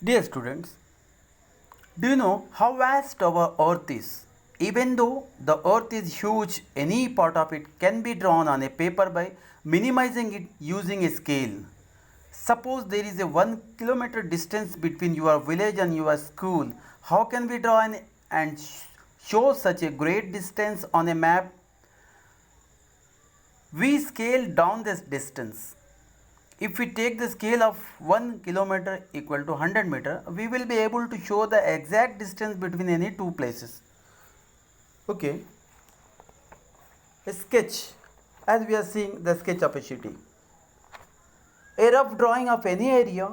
Dear students, do you know how vast our earth is? Even though the earth is huge, any part of it can be drawn on a paper by minimizing it using a scale. Suppose there is a 1 kilometer distance between your village and your school. How can we draw and show such a great distance on a map? We scale down this distance. If we take the scale of 1 kilometer equal to 100 meter, we will be able to show the exact distance between any two places. Okay, a sketch, as we are seeing the sketch of a city. A rough drawing of any area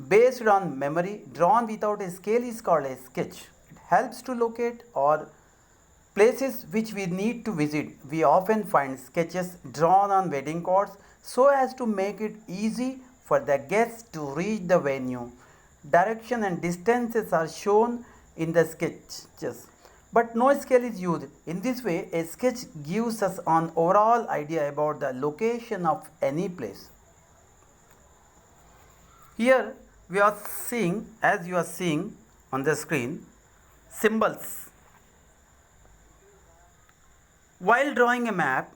based on memory drawn without a scale is called a sketch. It helps to locate or places which we need to visit. We often find sketches drawn on wedding cards so as to make it easy for the guests to reach the venue. Direction and distances are shown in the sketches, but no scale is used. In this way, a sketch gives us an overall idea about the location of any place. Here we are seeing, as you are seeing on the screen, symbols. While drawing a map,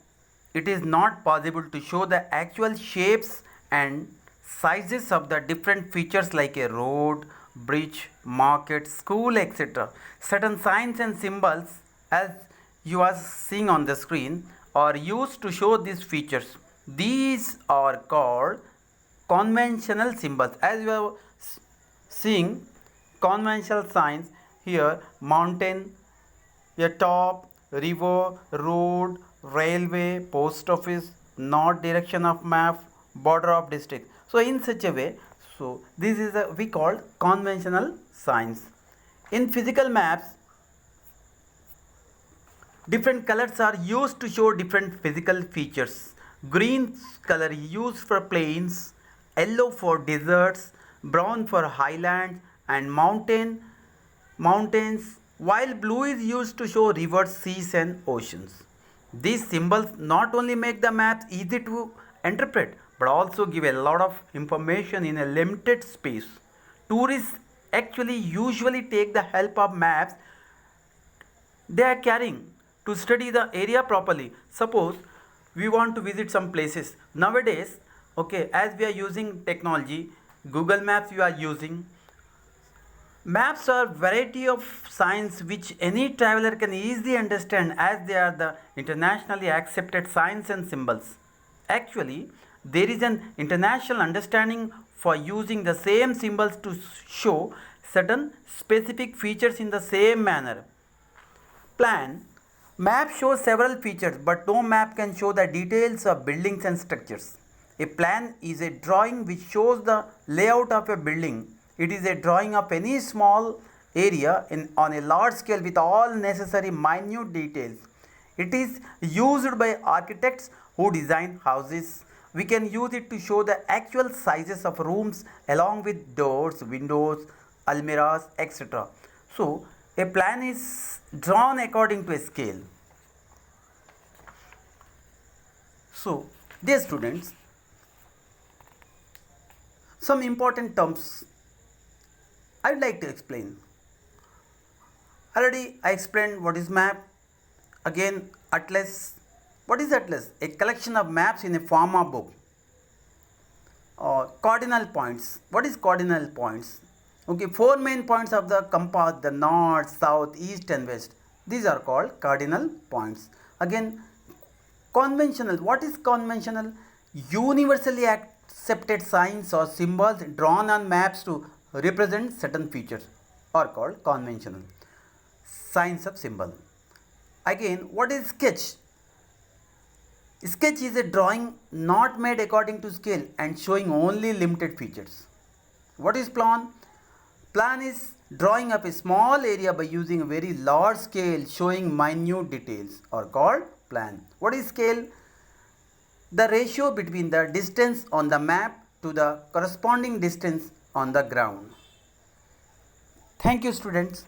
it is not possible to show the actual shapes and sizes of the different features like a road, bridge, market, school, etc. Certain signs and symbols, as you are seeing on the screen, are used to show these features. These are called conventional symbols. As you are seeing conventional signs here, mountain, a top, river, road, railway, post office, north direction of map, border of district. So in such a way, so this is a we call conventional signs. In physical maps, different colors are used to show different physical features. Green color used for plains, yellow for deserts, brown for highlands and mountains, while blue is used to show rivers, seas and oceans. These symbols not only make the maps easy to interpret but also give a lot of information in a limited space. Tourists actually usually take the help of maps they are carrying to study the area properly. Suppose we want to visit some places. Nowadays, okay, as we are using technology, Google Maps we are using. Maps are variety of signs which any traveler can easily understand as they are the internationally accepted signs and symbols. Actually, there is an international understanding for using the same symbols to show certain specific features in the same manner. Plan. Map shows several features, but no map can show the details of buildings and structures. A plan is a drawing which shows the layout of a building. It is a drawing of any small area on a large scale with all necessary minute details. It is used by architects who design houses. We can use it to show the actual sizes of rooms along with doors, windows, almirahs, etc. So, a plan is drawn according to a scale. So, dear students, some important terms I would like to explain. Already I explained what is map. Again, atlas. What is atlas? A collection of maps in a form of book. Cardinal points. What is cardinal points? Okay, four main points of the compass: the north, south, east and west. These are called cardinal points. Again, conventional. What is conventional? Universally accepted signs or symbols drawn on maps to represent certain features are called conventional signs of symbol. Again, what is sketch? Sketch is a drawing not made according to scale and showing only limited features. What is plan? Plan is drawing up a small area by using a very large scale showing minute details are called plan. What is scale? The ratio between the distance on the map to the corresponding distance on the ground. Thank you, students.